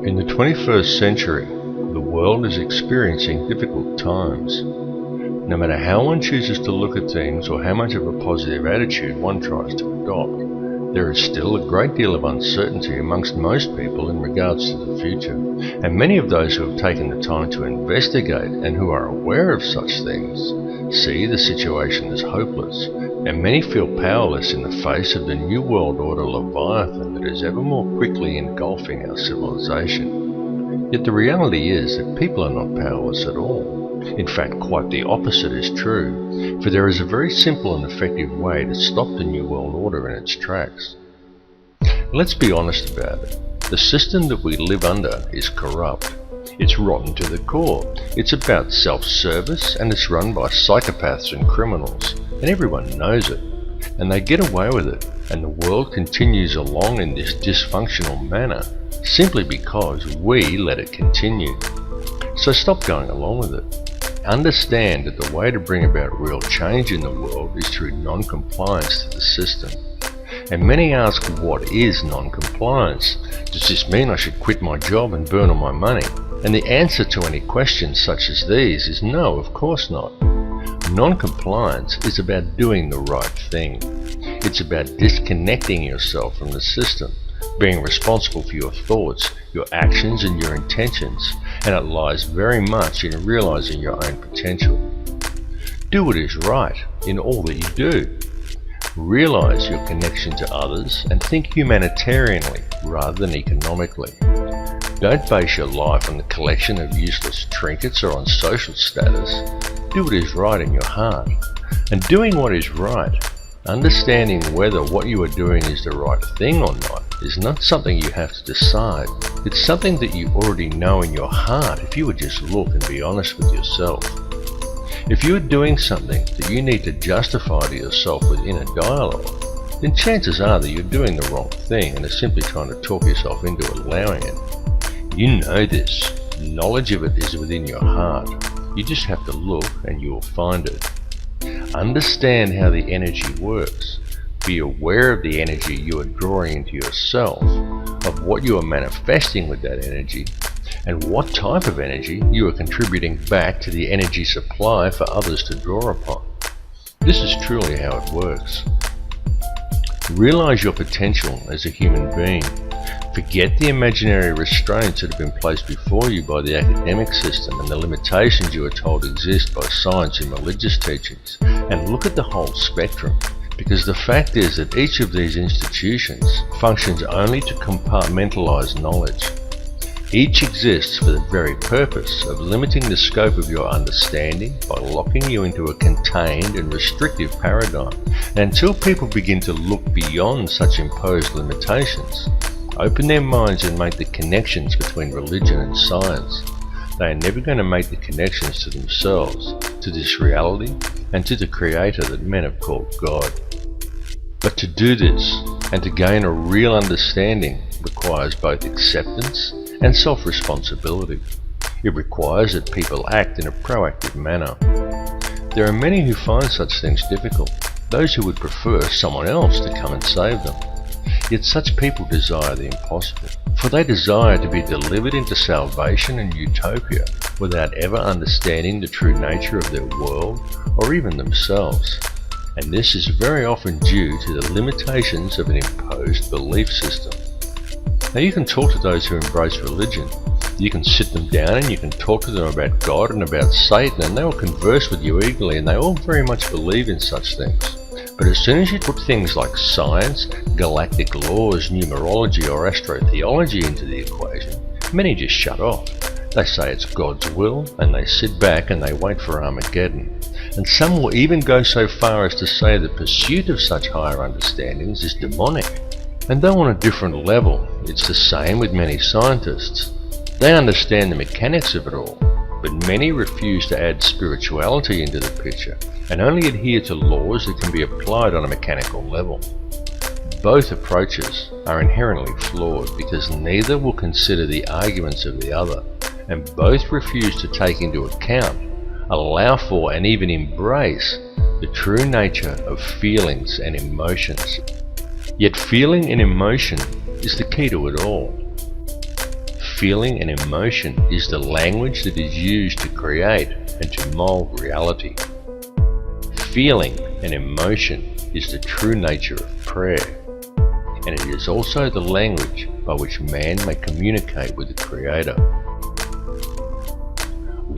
In the 21st century, the world is experiencing difficult times. No matter how one chooses to look at things or how much of a positive attitude one tries to adopt, there is still a great deal of uncertainty amongst most people in regards to the future, and many of those who have taken the time to investigate and who are aware of such things see the situation as hopeless, and many feel powerless in the face of the New World Order leviathan that is ever more quickly engulfing our civilization. Yet the reality is that people are not powerless at all. In fact, quite the opposite is true, for there is a very simple and effective way to stop the New World Order in its tracks. Let's be honest about it. The system that we live under is corrupt. It's rotten to the core. It's about self-service, and it's run by psychopaths and criminals, and everyone knows it. And they get away with it, and the world continues along in this dysfunctional manner, simply because we let it continue. So stop going along with it. Understand that the way to bring about real change in the world is through non-compliance to the system. And many ask, what is non-compliance? Does this mean I should quit my job and burn all my money? And the answer to any questions such as these is no, of course not. Non-compliance is about doing the right thing. It's about disconnecting yourself from the system, being responsible for your thoughts, your actions and your intentions, and it lies very much in realizing your own potential. Do what is right in all that you do. Realize your connection to others and think humanitarianly rather than economically. Don't base your life on the collection of useless trinkets or on social status. Do what is right in your heart. And doing what is right, understanding whether what you are doing is the right thing or not, is not something you have to decide. It's something that you already know in your heart if you would just look and be honest with yourself. If you are doing something that you need to justify to yourself with inner dialogue, then chances are that you're doing the wrong thing and are simply trying to talk yourself into allowing it. You know this. Knowledge of it is within your heart. You just have to look and you will find it. Understand how the energy works. Be aware of the energy you are drawing into yourself, of what you are manifesting with that energy, and what type of energy you are contributing back to the energy supply for others to draw upon. This is truly how it works. Realize your potential as a human being. Forget the imaginary restraints that have been placed before you by the academic system and the limitations you are told exist by science and religious teachings, and look at the whole spectrum. Because the fact is that each of these institutions functions only to compartmentalize knowledge. Each exists for the very purpose of limiting the scope of your understanding by locking you into a contained and restrictive paradigm. And until people begin to look beyond such imposed limitations, open their minds and make the connections between religion and science, they are never going to make the connections to themselves, to this reality, and to the Creator that men have called God. But to do this, and to gain a real understanding, requires both acceptance and self-responsibility. It requires that people act in a proactive manner. There are many who find such things difficult, those who would prefer someone else to come and save them. Yet such people desire the impossible, for they desire to be delivered into salvation and utopia without ever understanding the true nature of their world or even themselves. And this is very often due to the limitations of an imposed belief system. Now you can talk to those who embrace religion. You can sit them down and you can talk to them about God and about Satan, and they will converse with you eagerly, and they all very much believe in such things. But as soon as you put things like science, galactic laws, numerology or astrotheology into the equation, many just shut off. They say it's God's will, and they sit back and they wait for Armageddon. And some will even go so far as to say the pursuit of such higher understandings is demonic. And though on a different level, it's the same with many scientists. They understand the mechanics of it all, but many refuse to add spirituality into the picture and only adhere to laws that can be applied on a mechanical level. Both approaches are inherently flawed because neither will consider the arguments of the other, and both refuse to take into account, allow for and even embrace the true nature of feelings and emotions. Yet feeling and emotion is the key to it all. Feeling and emotion is the language that is used to create and to mold reality. Feeling and emotion is the true nature of prayer, and it is also the language by which man may communicate with the Creator.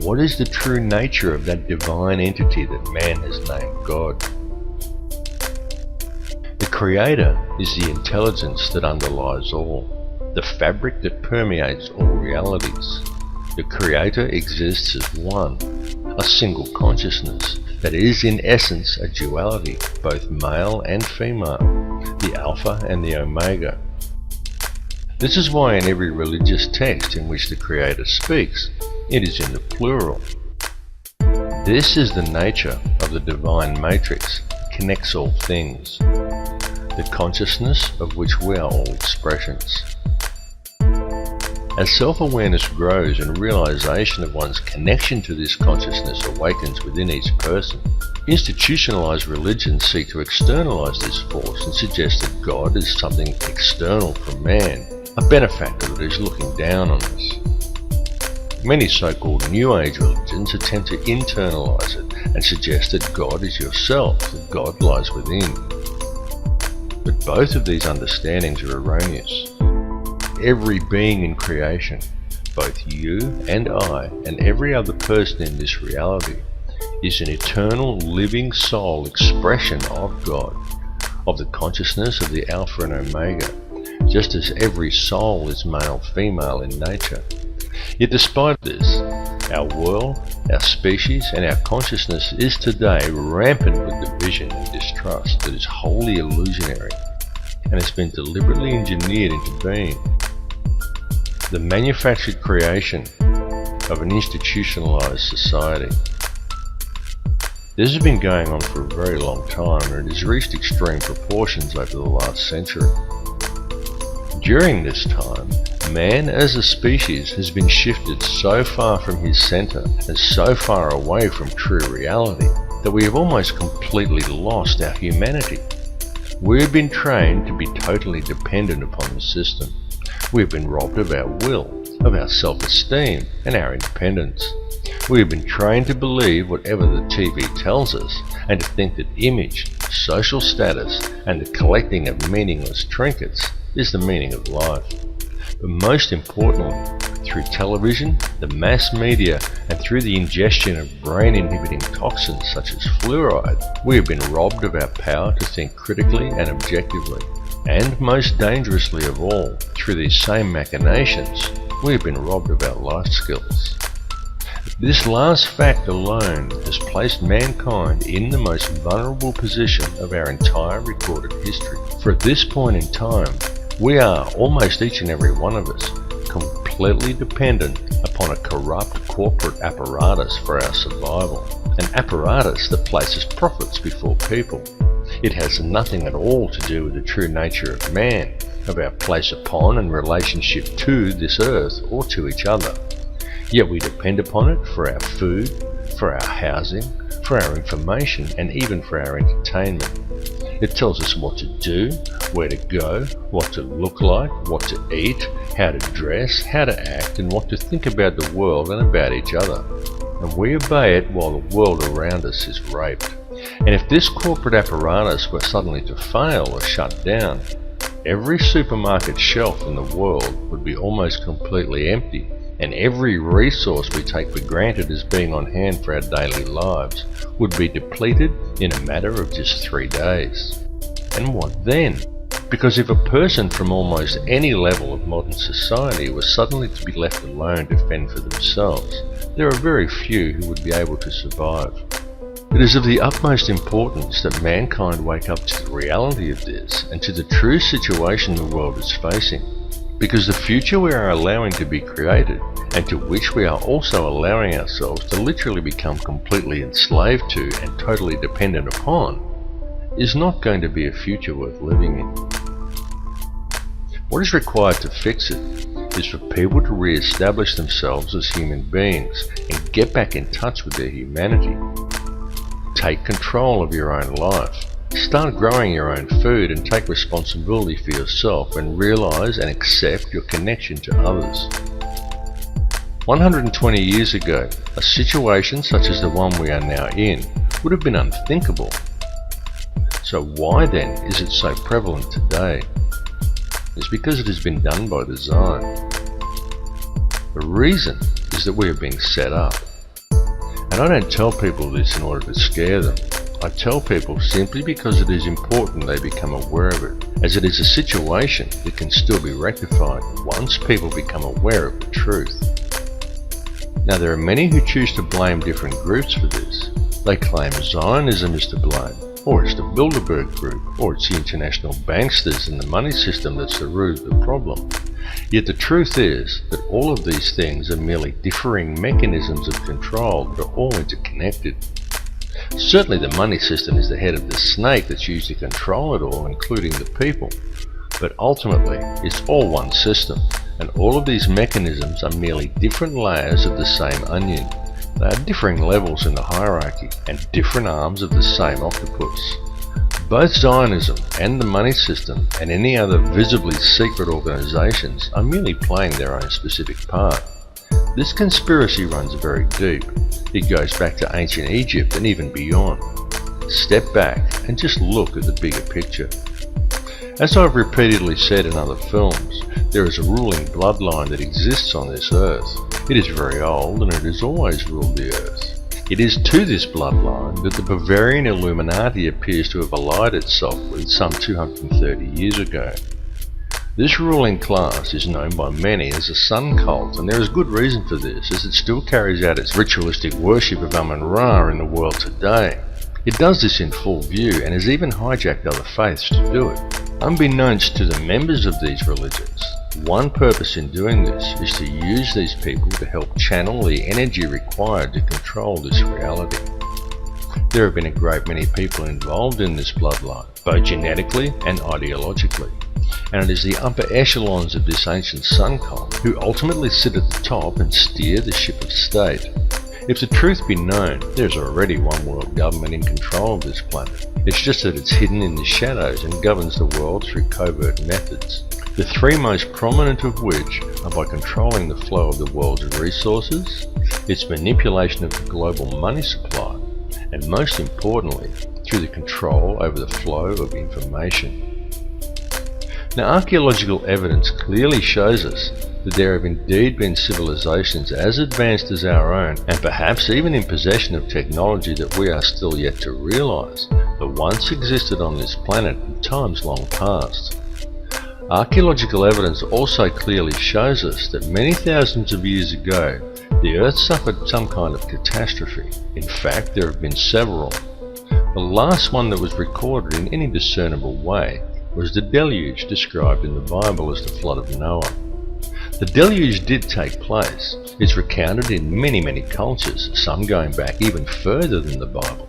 What is the true nature of that divine entity that man has named God? The Creator is the intelligence that underlies all, the fabric that permeates all realities. The Creator exists as one, a single consciousness that is in essence a duality, both male and female, the Alpha and the Omega. This is why in every religious text in which the Creator speaks, it is in the plural. This is the nature of the divine matrix that connects all things, the consciousness of which we are all expressions. As self-awareness grows and realization of one's connection to this consciousness awakens within each person, institutionalized religions seek to externalize this force and suggest that God is something external from man, a benefactor that is looking down on us. Many so-called New Age religions attempt to internalize it and suggest that God is yourself, that God lies within. But both of these understandings are erroneous. Every being in creation, both you and I and every other person in this reality, is an eternal living soul expression of God, of the consciousness of the Alpha and Omega, just as every soul is male-female in nature. Yet despite this, our world, our species and our consciousness is today rampant with division and distrust that is wholly illusionary and has been deliberately engineered into being. The manufactured creation of an institutionalized society. This has been going on for a very long time, and it has reached extreme proportions over the last century. During this time, man as a species has been shifted so far from his center and so far away from true reality that we have almost completely lost our humanity. We have been trained to be totally dependent upon the system. We have been robbed of our will, of our self-esteem and our independence. We have been trained to believe whatever the TV tells us and to think that image, social status and the collecting of meaningless trinkets is the meaning of life. But most importantly, through television, the mass media and through the ingestion of brain-inhibiting toxins such as fluoride, we have been robbed of our power to think critically and objectively. And most dangerously of all, through these same machinations, we have been robbed of our life skills. This last fact alone has placed mankind in the most vulnerable position of our entire recorded history. For at this point in time, we are, almost each and every one of us, completely dependent upon a corrupt corporate apparatus for our survival, an apparatus that places profits before people. It has nothing at all to do with the true nature of man, of our place upon and relationship to this earth or to each other. Yet we depend upon it for our food, for our housing, for our information, and even for our entertainment. It tells us what to do, where to go, what to look like, what to eat, how to dress, how to act, and what to think about the world and about each other. And we obey it while the world around us is raped. And if this corporate apparatus were suddenly to fail or shut down, every supermarket shelf in the world would be almost completely empty, and every resource we take for granted as being on hand for our daily lives would be depleted in a matter of just 3 days. And what then? Because if a person from almost any level of modern society was suddenly to be left alone to fend for themselves, there are very few who would be able to survive. It is of the utmost importance that mankind wake up to the reality of this and to the true situation the world is facing, because the future we are allowing to be created, and to which we are also allowing ourselves to literally become completely enslaved to and totally dependent upon, is not going to be a future worth living in. What is required to fix it is for people to re-establish themselves as human beings and get back in touch with their humanity. Take control of your own life. Start growing your own food and take responsibility for yourself and realize and accept your connection to others. 120 years ago, a situation such as the one we are now in would have been unthinkable. So why then is it so prevalent today? It's because it has been done by design. The reason is that we are being set up. And I don't tell people this in order to scare them. I tell people simply because it is important they become aware of it, as it is a situation that can still be rectified once people become aware of the truth. Now, there are many who choose to blame different groups for this. They claim Zionism is to blame, or it's the Bilderberg Group, or it's the international banksters and the money system that's the root of the problem. Yet the truth is that all of these things are merely differing mechanisms of control that are all interconnected. Certainly the money system is the head of the snake that's used to control it all, including the people. But ultimately, it's all one system, and all of these mechanisms are merely different layers of the same onion. They are differing levels in the hierarchy, and different arms of the same octopus. Both Zionism and the money system and any other visibly secret organizations are merely playing their own specific part. This conspiracy runs very deep. It goes back to ancient Egypt and even beyond. Step back and just look at the bigger picture. As I've repeatedly said in other films, there is a ruling bloodline that exists on this earth. It is very old and it has always ruled the earth. It is to this bloodline that the Bavarian Illuminati appears to have allied itself with some 230 years ago. This ruling class is known by many as the Sun Cult, and there is good reason for this, as it still carries out its ritualistic worship of Amun-Ra in the world today. It does this in full view and has even hijacked other faiths to do it. Unbeknownst to the members of these religions, one purpose in doing this is to use these people to help channel the energy required to control this reality. There have been a great many people involved in this bloodline, both genetically and ideologically, and it is the upper echelons of this ancient sun cult who ultimately sit at the top and steer the ship of state. If the truth be known, there's already one world government in control of this planet. It's just that it's hidden in the shadows and governs the world through covert methods. The three most prominent of which are by controlling the flow of the world's resources, its manipulation of the global money supply, and most importantly, through the control over the flow of information. Now, archaeological evidence clearly shows us that there have indeed been civilizations as advanced as our own, and perhaps even in possession of technology that we are still yet to realize, that once existed on this planet in times long past. Archaeological evidence also clearly shows us that many thousands of years ago, the Earth suffered some kind of catastrophe. In fact, there have been several. The last one that was recorded in any discernible way was the deluge described in the Bible as the flood of Noah. The deluge did take place. It's recounted in many cultures, some going back even further than the Bible.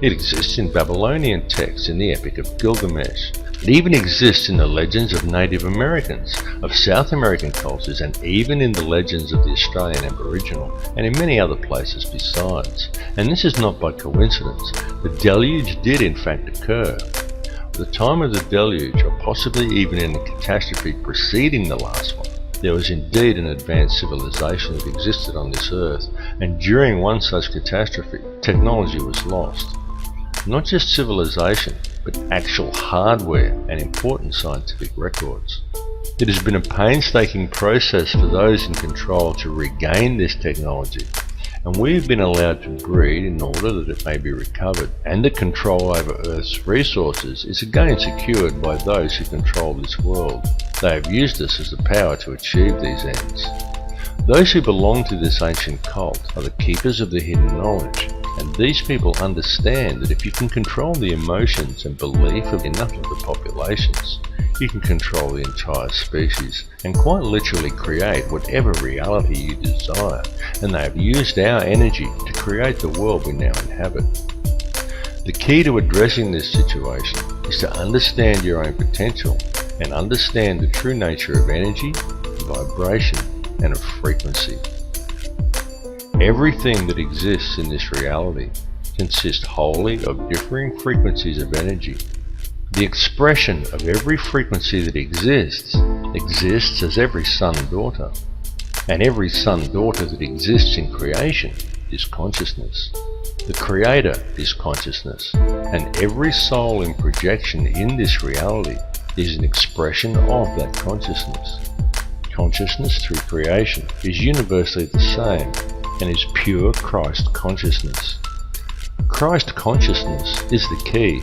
It exists in Babylonian texts in the Epic of Gilgamesh. It even exists in the legends of Native Americans, of South American cultures, and even in the legends of the Australian Aboriginal, and in many other places besides. And this is not by coincidence. The deluge did in fact occur. At the time of the deluge, or possibly even in the catastrophe preceding the last one, there was indeed an advanced civilization that existed on this earth, and during one such catastrophe, technology was lost. Not just civilization, but actual hardware and important scientific records. It has been a painstaking process for those in control to regain this technology, and we have been allowed to breed in order that it may be recovered, and the control over Earth's resources is again secured by those who control this world. They have used us as the power to achieve these ends. Those who belong to this ancient cult are the keepers of the hidden knowledge, and these people understand that if you can control the emotions and belief of enough of the populations, you can control the entire species and quite literally create whatever reality you desire, and they have used our energy to create the world we now inhabit. The key to addressing this situation is to understand your own potential and understand the true nature of energy, vibration, and of frequency. Everything that exists in this reality consists wholly of differing frequencies of energy. The expression of every frequency that exists as every son and daughter. And every son-daughter that exists in creation is consciousness. The Creator is consciousness, and every soul in projection in this reality is an expression of that consciousness. Consciousness through creation is universally the same and is pure Christ consciousness. Christ consciousness is the key.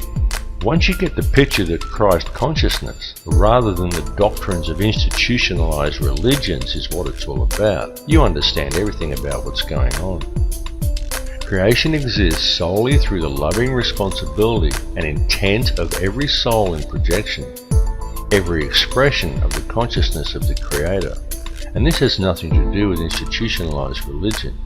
Once you get the picture that Christ consciousness, rather than the doctrines of institutionalized religions, is what it's all about, you understand everything about what's going on. Creation exists solely through the loving responsibility and intent of every soul in projection, every expression of the consciousness of the Creator. And this has nothing to do with institutionalized religion.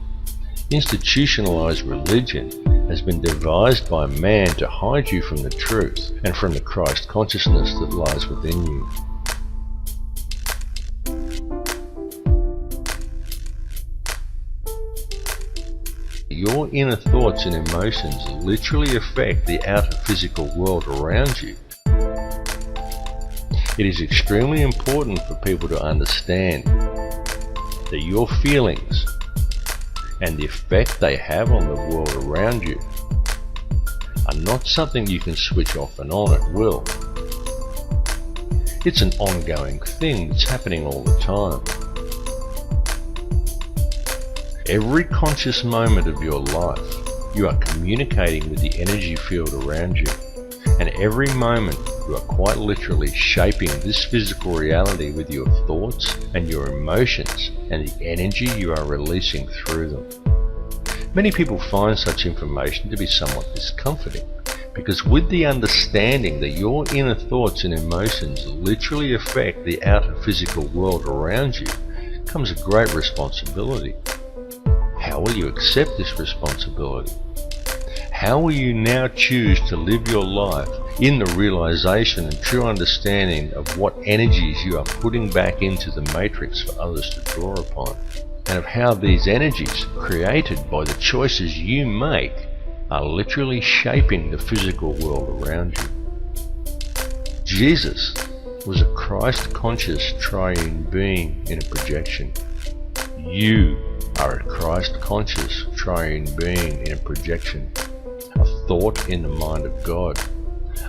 Institutionalized religion has been devised by man to hide you from the truth and from the Christ consciousness that lies within you. Your inner thoughts and emotions literally affect the outer physical world around you. It is extremely important for people to understand that your feelings and the effect they have on the world around you are not something you can switch off and on at will. It's an ongoing thing that's happening all the time. Every conscious moment of your life, you are communicating with the energy field around you, and every moment you are quite literally shaping this physical reality with your thoughts and your emotions and the energy you are releasing through them. Many people find such information to be somewhat discomforting, because with the understanding that your inner thoughts and emotions literally affect the outer physical world around you comes a great responsibility. How will you accept this responsibility? How will you now choose to live your life in the realization and true understanding of what energies you are putting back into the matrix for others to draw upon, and of how these energies, created by the choices you make, are literally shaping the physical world around you? Jesus was a Christ-conscious triune being in a projection. You are a Christ-conscious triune being in a projection, a thought in the mind of God,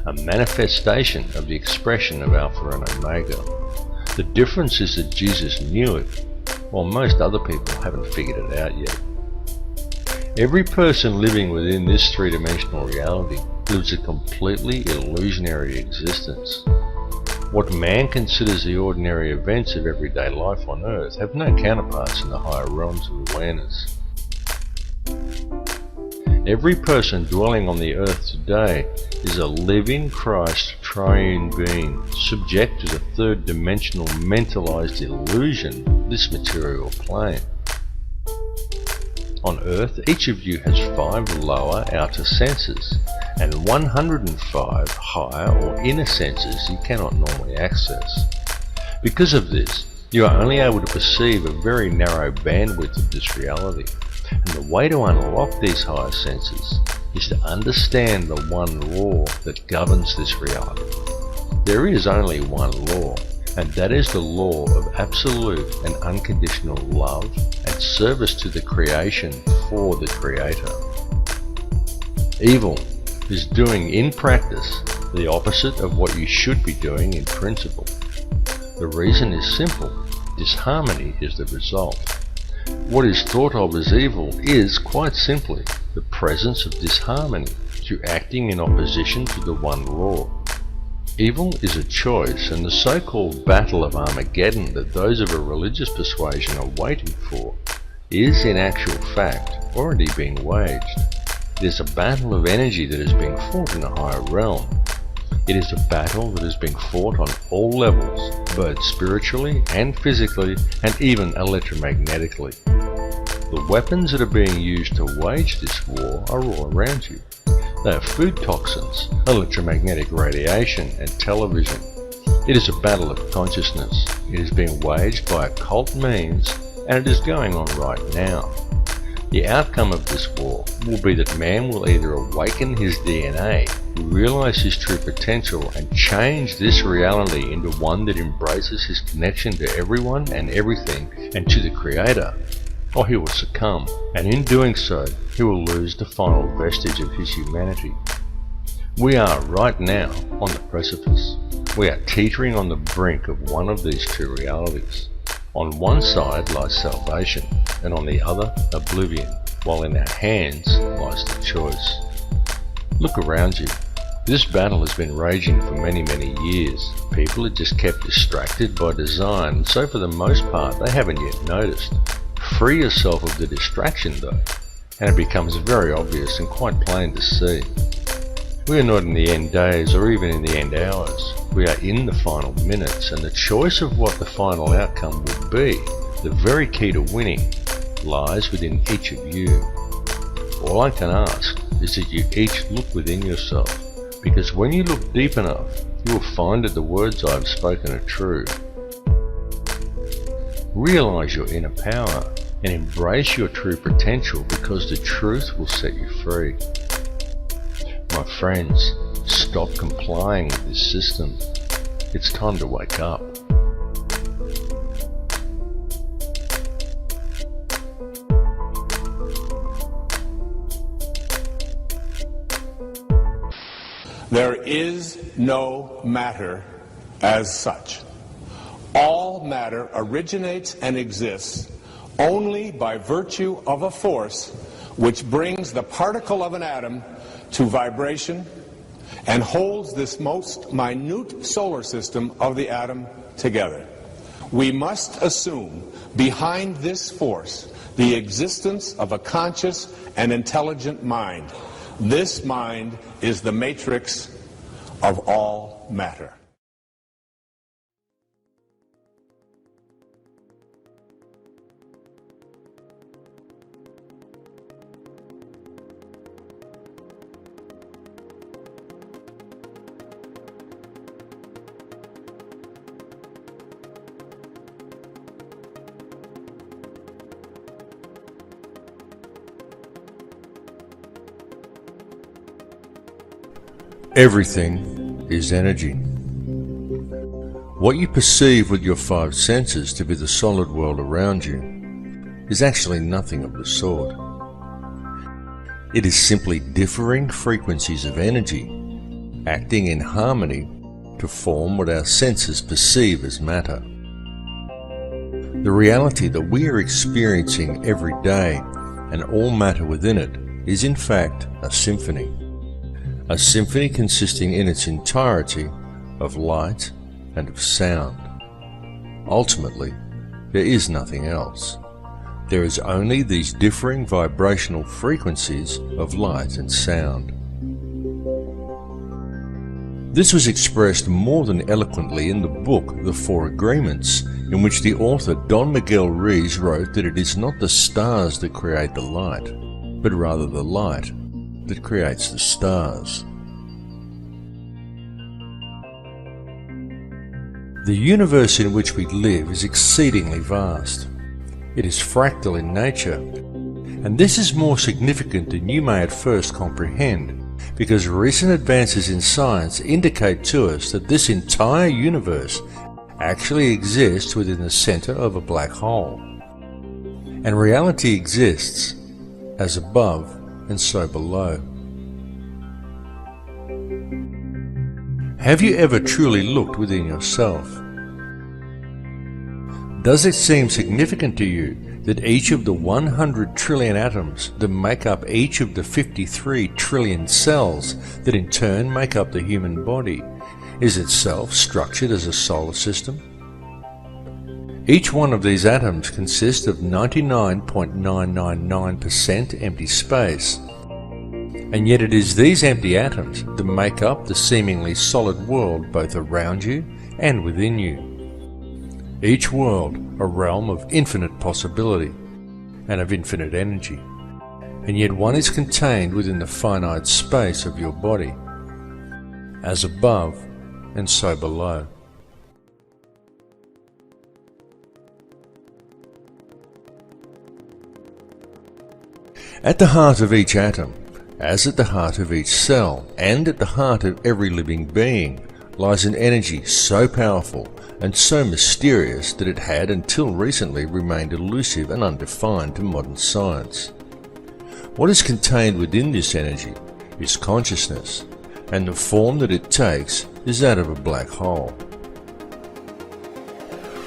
a manifestation of the expression of Alpha and Omega. The difference is that Jesus knew it, while most other people haven't figured it out yet. Every person living within this three-dimensional reality lives a completely illusionary existence. What man considers the ordinary events of everyday life on Earth have no counterparts in the higher realms of awareness. Every person dwelling on the Earth today is a living Christ triune being, subject to the third-dimensional mentalized illusion of this material plane. On Earth, each of you has 5 lower outer senses and 105 higher or inner senses you cannot normally access. Because of this, you are only able to perceive a very narrow bandwidth of this reality, and the way to unlock these higher senses is to understand the one law that governs this reality. There is only one law, and that is the law of absolute and unconditional love and service to the creation for the Creator. Evil is doing in practice the opposite of what you should be doing in principle. The reason is simple: disharmony is the result. What is thought of as evil is, quite simply, the presence of disharmony through acting in opposition to the one law. Evil is a choice, and the so-called battle of Armageddon that those of a religious persuasion are waiting for is, in actual fact, already being waged. It is a battle of energy that is being fought in a higher realm. It is a battle that is being fought on all levels, both spiritually and physically, and even electromagnetically. The weapons that are being used to wage this war are all around you. They are food toxins, electromagnetic radiation, and television. It is a battle of consciousness. It is being waged by occult means, and it is going on right now. The outcome of this war will be that man will either awaken his DNA, realize his true potential and change this reality into one that embraces his connection to everyone and everything and to the Creator, or he will succumb, and in doing so, he will lose the final vestige of his humanity. We are right now on the precipice. We are teetering on the brink of one of these two realities. On one side lies salvation, and on the other, oblivion, while in our hands lies the choice. Look around you. This battle has been raging for many years. People are just kept distracted by design, so for the most part they haven't yet noticed. Free yourself of the distraction though, and it becomes very obvious and quite plain to see. We are not in the end days or even in the end hours. We are in the final minutes, and the choice of what the final outcome will be, the very key to winning, lies within each of you. All I can ask is that you each look within yourself, because when you look deep enough, you will find that the words I have spoken are true. Realize your inner power and embrace your true potential, because the truth will set you free. My friends, stop complying with this system. It's time to wake up. There is no matter as such. All matter originates and exists only by virtue of a force which brings the particle of an atom to vibration and holds this most minute solar system of the atom together. We must assume behind this force the existence of a conscious and intelligent mind. This mind is the matrix of all matter. Everything is energy. What you perceive with your five senses to be the solid world around you is actually nothing of the sort. It is simply differing frequencies of energy acting in harmony to form what our senses perceive as matter. The reality that we are experiencing every day and all matter within it is in fact a symphony. A symphony consisting in its entirety of light and of sound. Ultimately, there is nothing else. There is only these differing vibrational frequencies of light and sound. This was expressed more than eloquently in the book The Four Agreements, in which the author Don Miguel Ruiz wrote that it is not the stars that create the light, but rather the light that creates the stars. The universe in which we live is exceedingly vast. It is fractal in nature, and this is more significant than you may at first comprehend, because recent advances in science indicate to us that this entire universe actually exists within the center of a black hole. And reality exists as above and so below. Have you ever truly looked within yourself? Does it seem significant to you that each of the 100 trillion atoms that make up each of the 53 trillion cells that in turn make up the human body is itself structured as a solar system? Each one of these atoms consists of 99.999% empty space, and yet it is these empty atoms that make up the seemingly solid world both around you and within you. Each world a realm of infinite possibility and of infinite energy, and yet one is contained within the finite space of your body, as above and so below. At the heart of each atom as at the heart of each cell and at the heart of every living being lies an energy so powerful and so mysterious that it had until recently remained elusive and undefined to modern science. What is contained within this energy is consciousness, and the form that it takes is that of a black hole.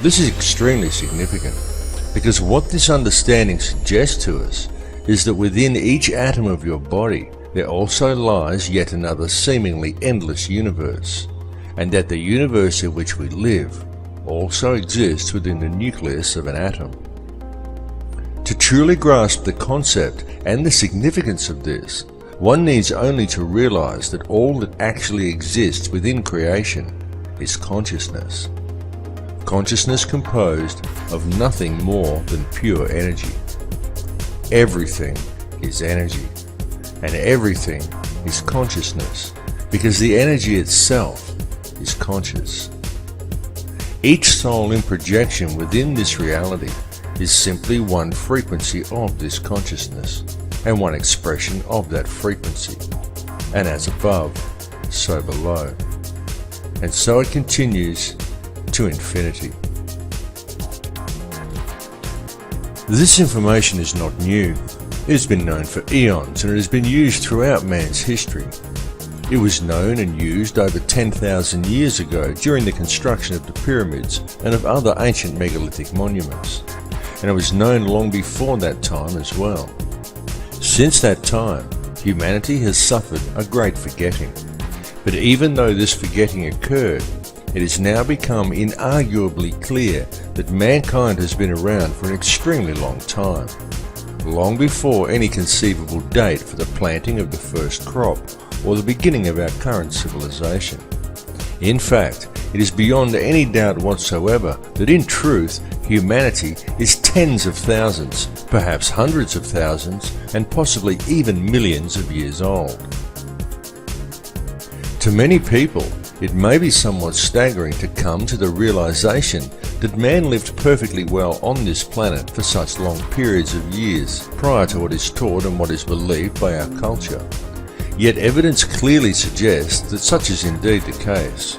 This is extremely significant because what this understanding suggests to us is that within each atom of your body there also lies yet another seemingly endless universe, and that the universe in which we live also exists within the nucleus of an atom. To truly grasp the concept and the significance of this, one needs only to realize that all that actually exists within creation is consciousness. Consciousness composed of nothing more than pure energy. Everything is energy, and everything is consciousness, because the energy itself is conscious. Each soul in projection within this reality is simply one frequency of this consciousness, and one expression of that frequency, and as above, so below. And so it continues to infinity. This information is not new. It has been known for eons, and it has been used throughout man's history. It was known and used over 10,000 years ago during the construction of the pyramids and of other ancient megalithic monuments, and it was known long before that time as well. Since that time, humanity has suffered a great forgetting, but even though this forgetting occurred, it has now become inarguably clear that mankind has been around for an extremely long time, long before any conceivable date for the planting of the first crop or the beginning of our current civilization. In fact, it is beyond any doubt whatsoever that in truth, humanity is tens of thousands, perhaps hundreds of thousands, and possibly even millions of years old. To many people, it may be somewhat staggering to come to the realization that man lived perfectly well on this planet for such long periods of years prior to what is taught and what is believed by our culture. Yet evidence clearly suggests that such is indeed the case.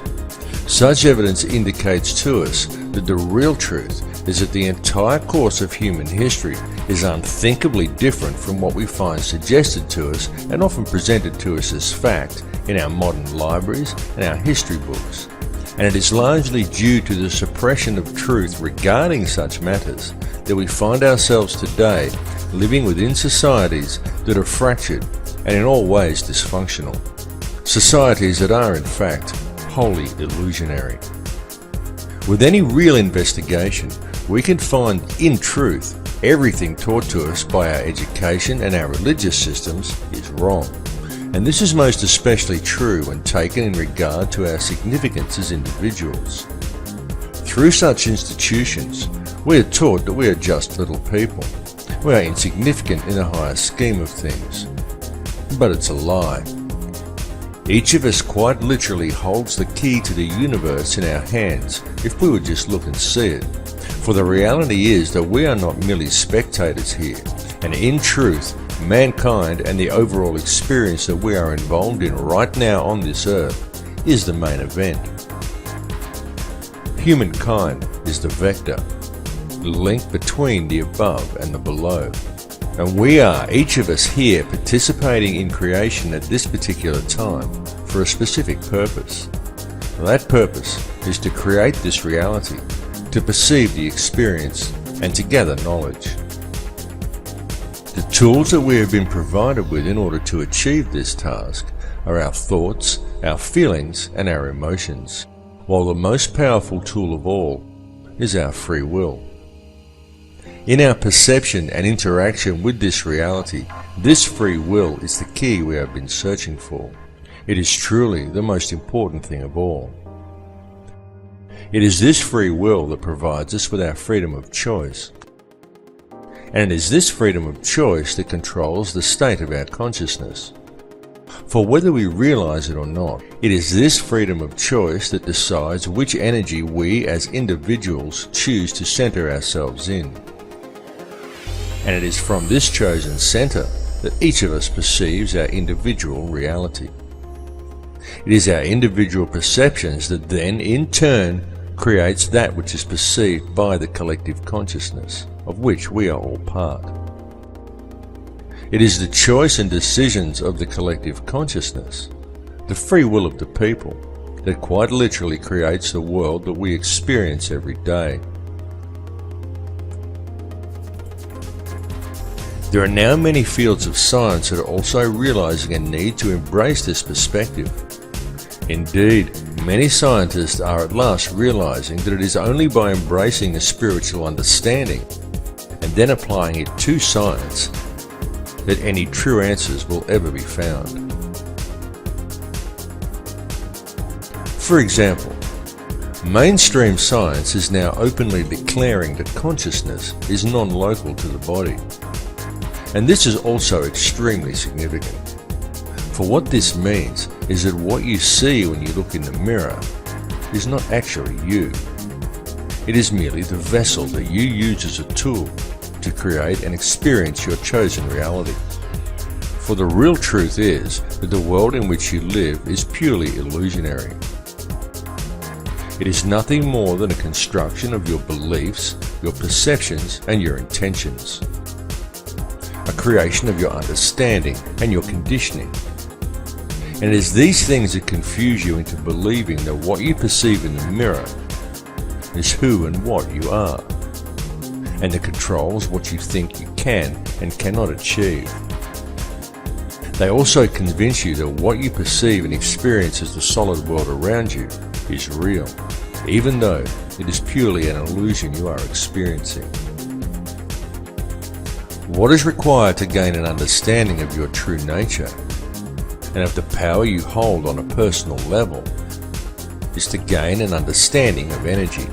Such evidence indicates to us that the real truth is that the entire course of human history is unthinkably different from what we find suggested to us and often presented to us as fact in our modern libraries and our history books. And it is largely due to the suppression of truth regarding such matters that we find ourselves today living within societies that are fractured and in all ways dysfunctional. Societies that are in fact wholly illusionary. With any real investigation, we can find, in truth, everything taught to us by our education and our religious systems is wrong. And this is most especially true when taken in regard to our significance as individuals. Through such institutions, we are taught that we are just little people. We are insignificant in the higher scheme of things. But it's a lie. Each of us quite literally holds the key to the universe in our hands if we would just look and see it. For the reality is that we are not merely spectators here, and in truth, mankind and the overall experience that we are involved in right now on this earth is the main event. Humankind is the vector, the link between the above and the below. And we are, each of us here, participating in creation at this particular time for a specific purpose. That purpose is to create this reality, to perceive the experience, and to gather knowledge. The tools that we have been provided with in order to achieve this task are our thoughts, our feelings, and our emotions, while the most powerful tool of all is our free will. In our perception and interaction with this reality, this free will is the key we have been searching for. It is truly the most important thing of all. It is this free will that provides us with our freedom of choice. And it is this freedom of choice that controls the state of our consciousness. For whether we realize it or not, it is this freedom of choice that decides which energy we as individuals choose to center ourselves in. And it is from this chosen center that each of us perceives our individual reality. It is our individual perceptions that then, in turn, creates that which is perceived by the collective consciousness, of which we are all part. It is the choice and decisions of the collective consciousness, the free will of the people, that quite literally creates the world that we experience every day. There are now many fields of science that are also realizing a need to embrace this perspective. Indeed, many scientists are at last realizing that it is only by embracing a spiritual understanding and then applying it to science that any true answers will ever be found. For example, mainstream science is now openly declaring that consciousness is non-local to the body. And this is also extremely significant. For what this means is that what you see when you look in the mirror is not actually you. It is merely the vessel that you use as a tool to create and experience your chosen reality. For the real truth is that the world in which you live is purely illusionary. It is nothing more than a construction of your beliefs, your perceptions, and your intentions. A creation of your understanding and your conditioning. And it is these things that confuse you into believing that what you perceive in the mirror is who and what you are, and that controls what you think you can and cannot achieve. They also convince you that what you perceive and experience as the solid world around you is real, even though it is purely an illusion you are experiencing. What is required to gain an understanding of your true nature and of the power you hold on a personal level is to gain an understanding of energy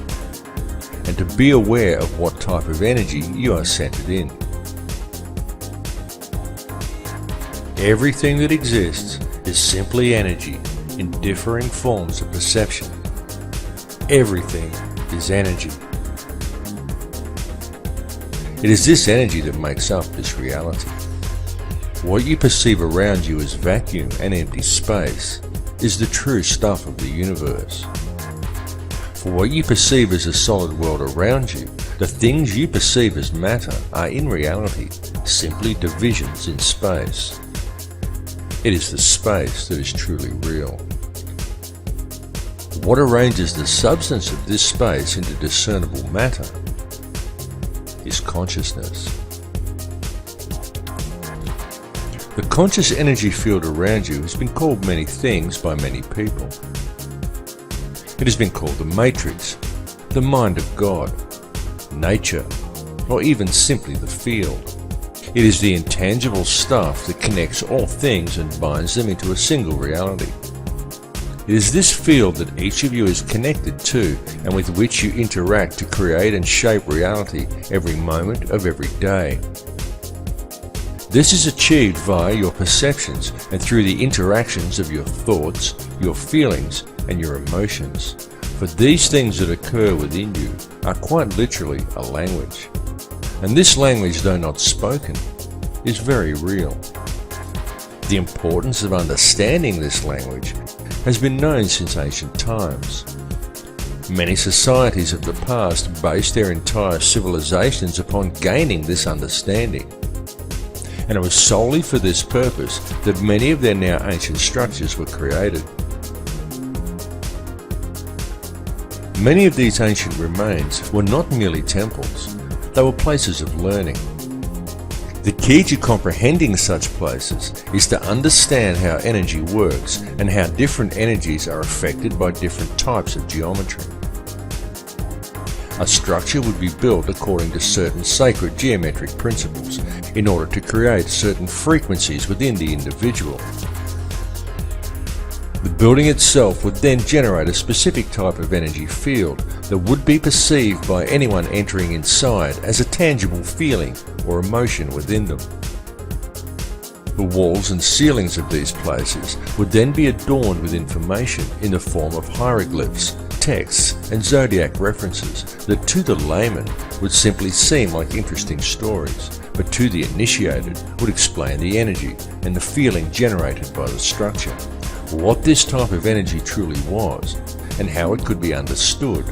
and to be aware of what type of energy you are centered in. Everything that exists is simply energy in differing forms of perception. Everything is energy. It is this energy that makes up this reality. What you perceive around you as vacuum and empty space is the true stuff of the universe. For what you perceive as a solid world around you, the things you perceive as matter are in reality simply divisions in space. It is the space that is truly real. What arranges the substance of this space into discernible matter is consciousness. The conscious energy field around you has been called many things by many people. It has been called the matrix, the mind of God, nature, or even simply the field. It is the intangible stuff that connects all things and binds them into a single reality. It is this field that each of you is connected to and with which you interact to create and shape reality every moment of every day. This is achieved via your perceptions and through the interactions of your thoughts, your feelings, and your emotions. For these things that occur within you are quite literally a language. And this language, though not spoken, is very real. The importance of understanding this language has been known since ancient times. Many societies of the past based their entire civilizations upon gaining this understanding. And it was solely for this purpose that many of their now ancient structures were created. Many of these ancient remains were not merely temples, they were places of learning. The key to comprehending such places is to understand how energy works and how different energies are affected by different types of geometry. A structure would be built according to certain sacred geometric principles in order to create certain frequencies within the individual. The building itself would then generate a specific type of energy field that would be perceived by anyone entering inside as a tangible feeling or emotion within them. The walls and ceilings of these places would then be adorned with information in the form of hieroglyphs, texts and zodiac references that to the layman would simply seem like interesting stories, but to the initiated would explain the energy and the feeling generated by the structure, what this type of energy truly was, and how it could be understood,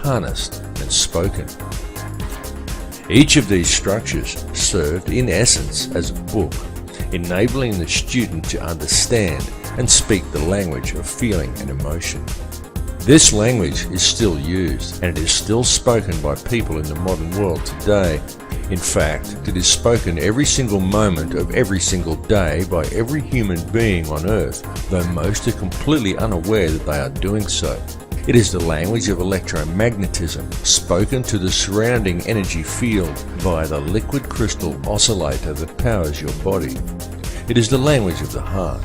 harnessed, and spoken. Each of these structures served in essence as a book, enabling the student to understand and speak the language of feeling and emotion. This language is still used, and it is still spoken by people in the modern world today. In fact, it is spoken every single moment of every single day by every human being on Earth, though most are completely unaware that they are doing so. It is the language of electromagnetism, spoken to the surrounding energy field via the liquid crystal oscillator that powers your body. It is the language of the heart.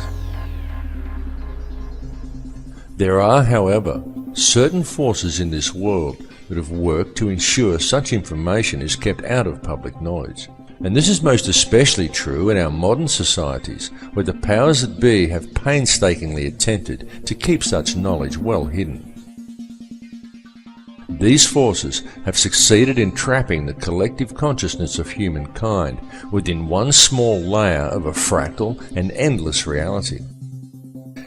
There are, however, certain forces in this world that have worked to ensure such information is kept out of public knowledge. And this is most especially true in our modern societies, where the powers that be have painstakingly attempted to keep such knowledge well hidden. These forces have succeeded in trapping the collective consciousness of humankind within one small layer of a fractal and endless reality.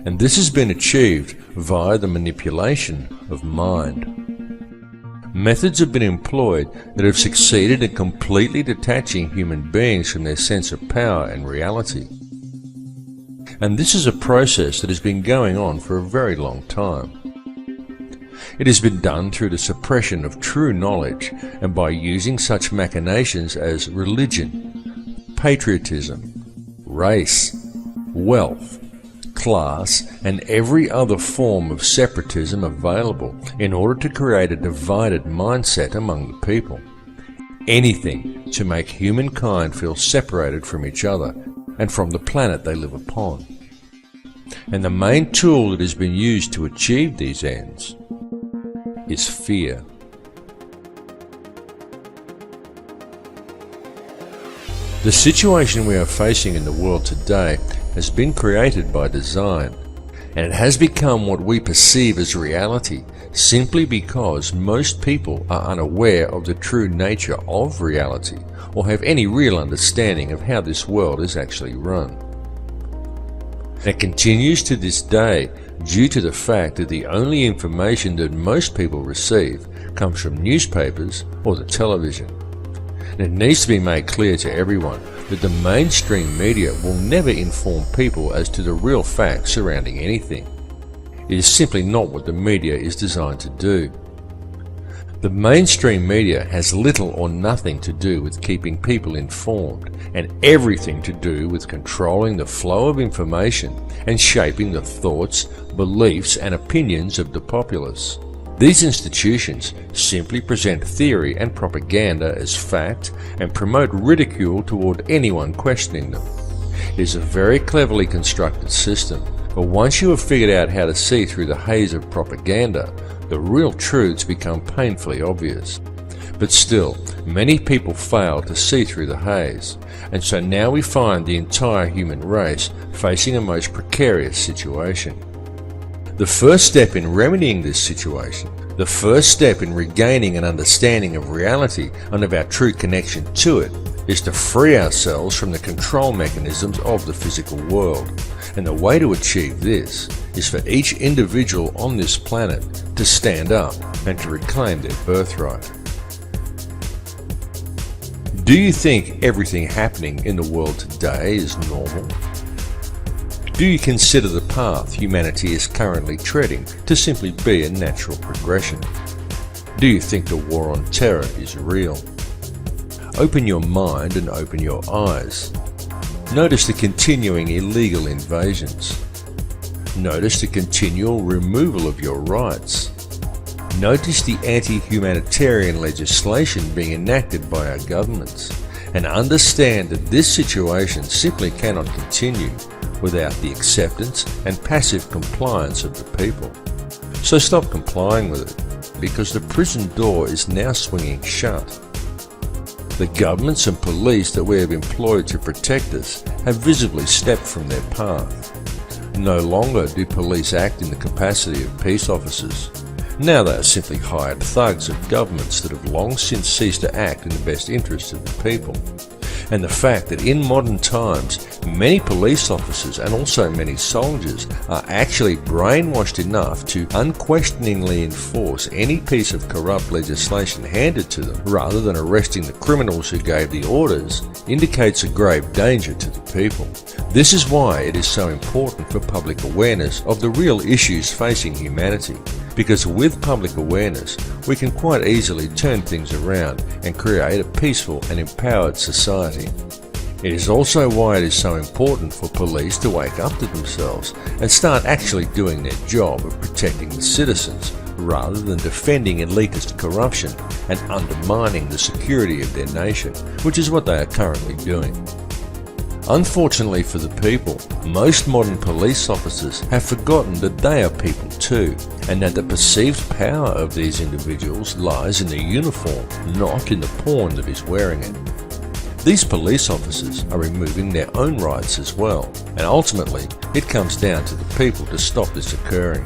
And this has been achieved via the manipulation of mind. Methods have been employed that have succeeded in completely detaching human beings from their sense of power and reality. And this is a process that has been going on for a very long time. It has been done through the suppression of true knowledge and by using such machinations as religion, patriotism, race, wealth, class, and every other form of separatism available in order to create a divided mindset among the people. Anything to make humankind feel separated from each other and from the planet they live upon. And the main tool that has been used to achieve these ends is fear. The situation we are facing in the world today has been created by design, and it has become what we perceive as reality simply because most people are unaware of the true nature of reality or have any real understanding of how this world is actually run. And it continues to this day due to the fact that the only information that most people receive comes from newspapers or the television. And it needs to be made clear to everyone that the mainstream media will never inform people as to the real facts surrounding anything. It is simply not what the media is designed to do. The mainstream media has little or nothing to do with keeping people informed, and everything to do with controlling the flow of information and shaping the thoughts, beliefs, and opinions of the populace. These institutions simply present theory and propaganda as fact and promote ridicule toward anyone questioning them. It is a very cleverly constructed system, but once you have figured out how to see through the haze of propaganda, the real truths become painfully obvious. But still, many people fail to see through the haze, and so now we find the entire human race facing a most precarious situation. The first step in remedying this situation, the first step in regaining an understanding of reality and of our true connection to it, is to free ourselves from the control mechanisms of the physical world. And the way to achieve this is for each individual on this planet to stand up and to reclaim their birthright. Do you think everything happening in the world today is normal? Do you consider the path humanity is currently treading to simply be a natural progression? Do you think the war on terror is real? Open your mind and open your eyes. Notice the continuing illegal invasions. Notice the continual removal of your rights. Notice the anti-humanitarian legislation being enacted by our governments, and understand that this situation simply cannot continue without the acceptance and passive compliance of the people. So stop complying with it, because the prison door is now swinging shut. The governments and police that we have employed to protect us have visibly stepped from their path. No longer do police act in the capacity of peace officers. Now they are simply hired thugs of governments that have long since ceased to act in the best interests of the people. And the fact that in modern times many police officers and also many soldiers are actually brainwashed enough to unquestioningly enforce any piece of corrupt legislation handed to them rather than arresting the criminals who gave the orders indicates a grave danger to the people. This is why it is so important for public awareness of the real issues facing humanity, because with public awareness we can quite easily turn things around and create a peaceful and empowered society. It is also why it is so important for police to wake up to themselves and start actually doing their job of protecting the citizens rather than defending elitist corruption and undermining the security of their nation, which is what they are currently doing. Unfortunately for the people, most modern police officers have forgotten that they are people too, and that the perceived power of these individuals lies in the uniform, not in the pawn that is wearing it. These police officers are removing their own rights as well, and ultimately it comes down to the people to stop this occurring.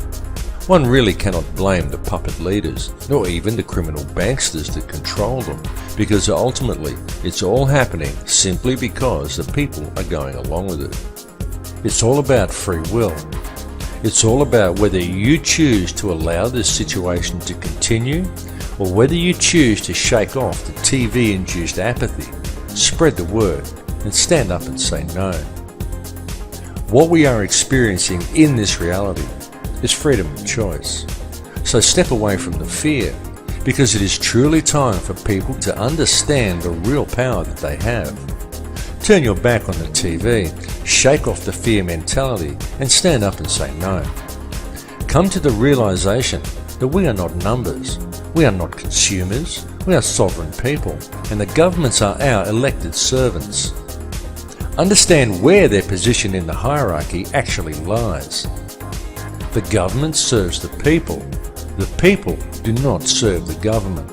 One really cannot blame the puppet leaders, nor even the criminal banksters that control them, because ultimately it's all happening simply because the people are going along with it. It's all about free will. It's all about whether you choose to allow this situation to continue, or whether you choose to shake off the TV-induced apathy, spread the word, and stand up and say no. What we are experiencing in this reality is freedom of choice. So step away from the fear, because it is truly time for people to understand the real power that they have. Turn your back on the TV, shake off the fear mentality, and stand up and say no. Come to the realization that we are not numbers, we are not consumers, we are sovereign people, and the governments are our elected servants. Understand where their position in the hierarchy actually lies. The government serves the people do not serve the government.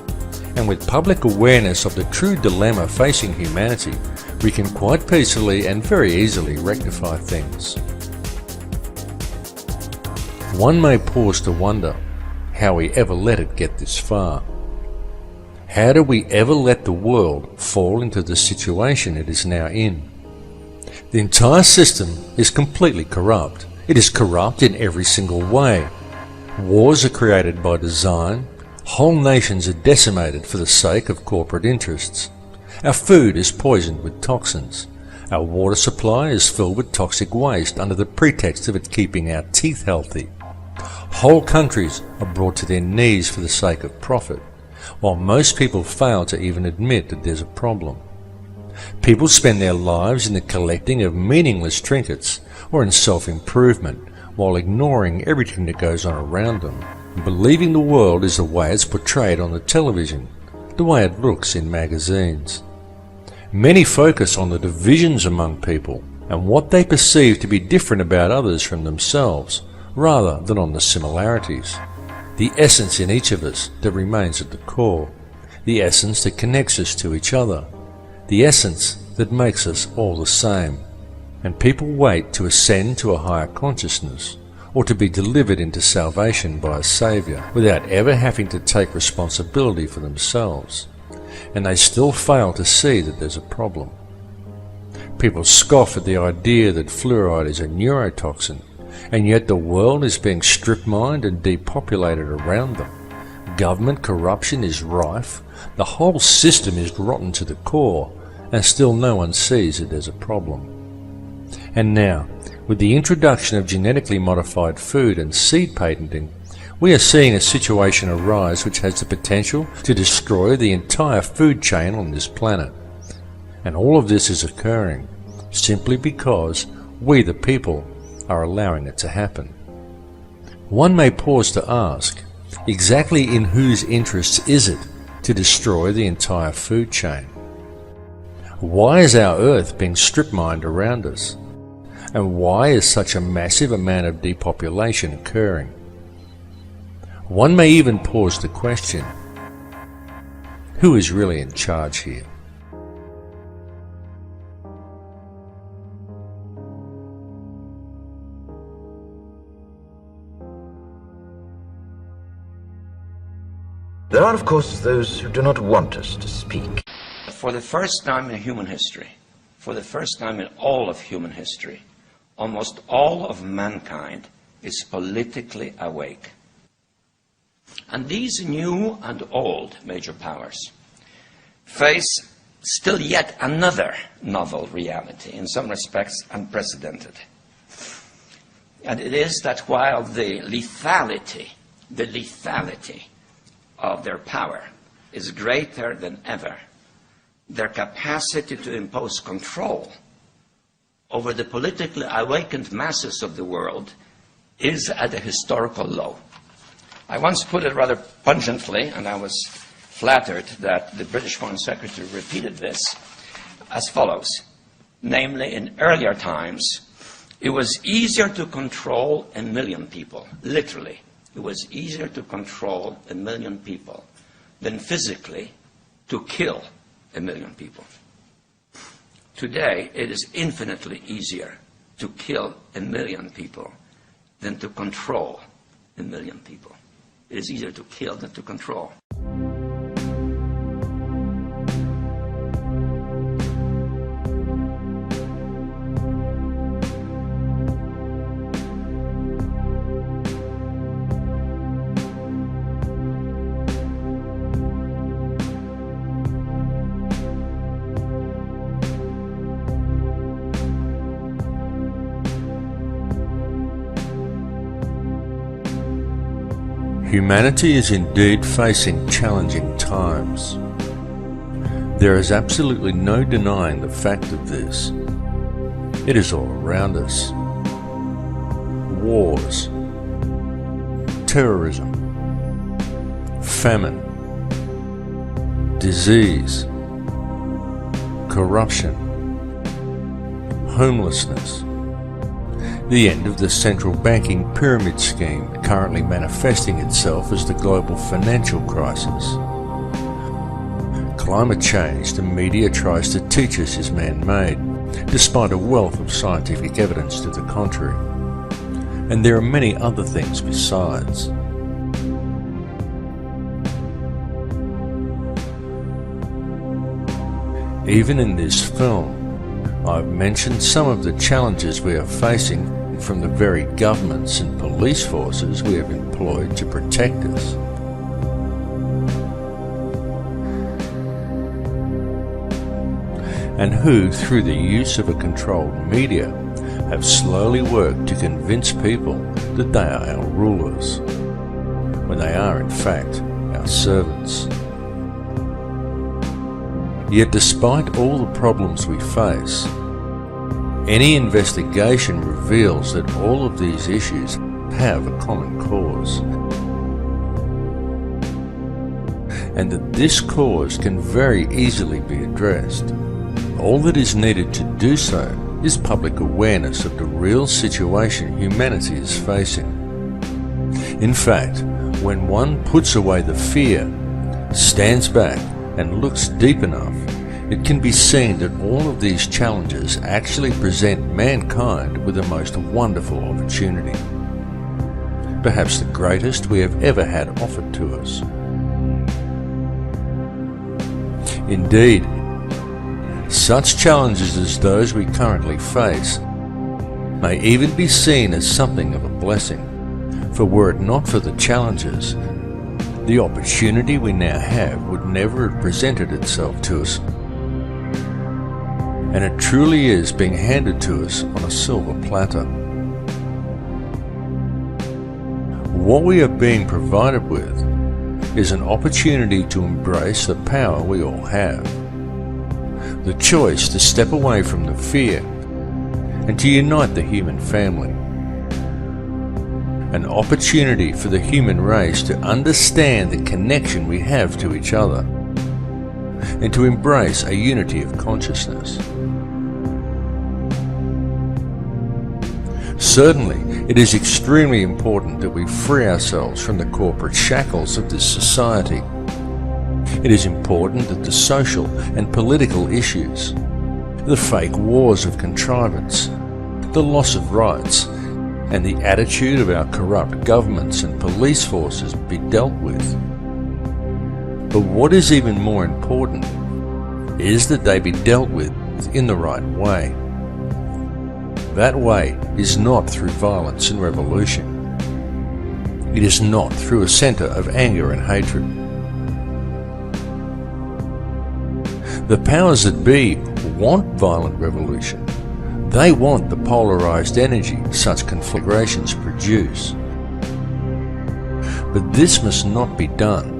And with public awareness of the true dilemma facing humanity, we can quite peacefully and very easily rectify things. One may pause to wonder how we ever let it get this far. How do we ever let the world fall into the situation it is now in? The entire system is completely corrupt. It is corrupt in every single way. Wars are created by design. Whole nations are decimated for the sake of corporate interests. Our food is poisoned with toxins. Our water supply is filled with toxic waste under the pretext of it keeping our teeth healthy. Whole countries are brought to their knees for the sake of profit, while most people fail to even admit that there's a problem. People spend their lives in the collecting of meaningless trinkets or in self-improvement, while ignoring everything that goes on around them, and believing the world is the way it's portrayed on the television, the way it looks in magazines. Many focus on the divisions among people and what they perceive to be different about others from themselves, rather than on the similarities. The essence in each of us that remains at the core, the essence that connects us to each other, the essence that makes us all the same. And people wait to ascend to a higher consciousness, or to be delivered into salvation by a Saviour, without ever having to take responsibility for themselves. And they still fail to see that there's a problem. People scoff at the idea that fluoride is a neurotoxin, and yet the world is being strip-mined and depopulated around them. Government corruption is rife, the whole system is rotten to the core, and still no one sees that there's a problem. And now, with the introduction of genetically modified food and seed patenting, we are seeing a situation arise which has the potential to destroy the entire food chain on this planet. And all of this is occurring simply because we the people are allowing it to happen. One may pause to ask, exactly in whose interests is it to destroy the entire food chain? Why is our Earth being strip-mined around us? And why is such a massive amount of depopulation occurring? One may even pause to question, who is really in charge here? There are, of course, those who do not want us to speak. For the first time in human history, for the first time in all of human history, almost all of mankind is politically awake. And these new and old major powers face still yet another novel reality, in some respects unprecedented. And it is that while the lethality of their power is greater than ever, their capacity to impose control over the politically awakened masses of the world is at a historical low. I once put it rather pungently, and I was flattered that the British Foreign Secretary repeated this, as follows. Namely, in earlier times, it was easier to control 1 million people, literally. It was easier to control 1 million people than physically to kill 1 million people. Today, it is infinitely easier to kill 1 million people than to control 1 million people. It is easier to kill than to control. Humanity is indeed facing challenging times. There is absolutely no denying the fact of this. It is all around us. Wars, terrorism, famine, disease, corruption, homelessness, the end of the central banking pyramid scheme currently manifesting itself as the global financial crisis. Climate change the media tries to teach us is man-made, despite a wealth of scientific evidence to the contrary. And there are many other things besides. Even in this film, I've mentioned some of the challenges we are facing from the very governments and police forces we have employed to protect us. And who, through the use of a controlled media, have slowly worked to convince people that they are our rulers, when they are in fact our servants. Yet despite all the problems we face, any investigation reveals that all of these issues have a common cause, and that this cause can very easily be addressed. All that is needed to do so is public awareness of the real situation humanity is facing. In fact, when one puts away the fear, stands back and looks deep enough, it can be seen that all of these challenges actually present mankind with a most wonderful opportunity. Perhaps the greatest we have ever had offered to us. Indeed, such challenges as those we currently face may even be seen as something of a blessing, for were it not for the challenges, the opportunity we now have would never have presented itself to us. And it truly is being handed to us on a silver platter. What we are being provided with is an opportunity to embrace the power we all have. The choice to step away from the fear and to unite the human family. An opportunity for the human race to understand the connection we have to each other and to embrace a unity of consciousness. Certainly, it is extremely important that we free ourselves from the corporate shackles of this society. It is important that the social and political issues, the fake wars of contrivance, the loss of rights, and the attitude of our corrupt governments and police forces be dealt with. But what is even more important is that they be dealt with in the right way. That way is not through violence and revolution. It is not through a centre of anger and hatred. The powers that be want violent revolution. They want the polarised energy such conflagrations produce. But this must not be done.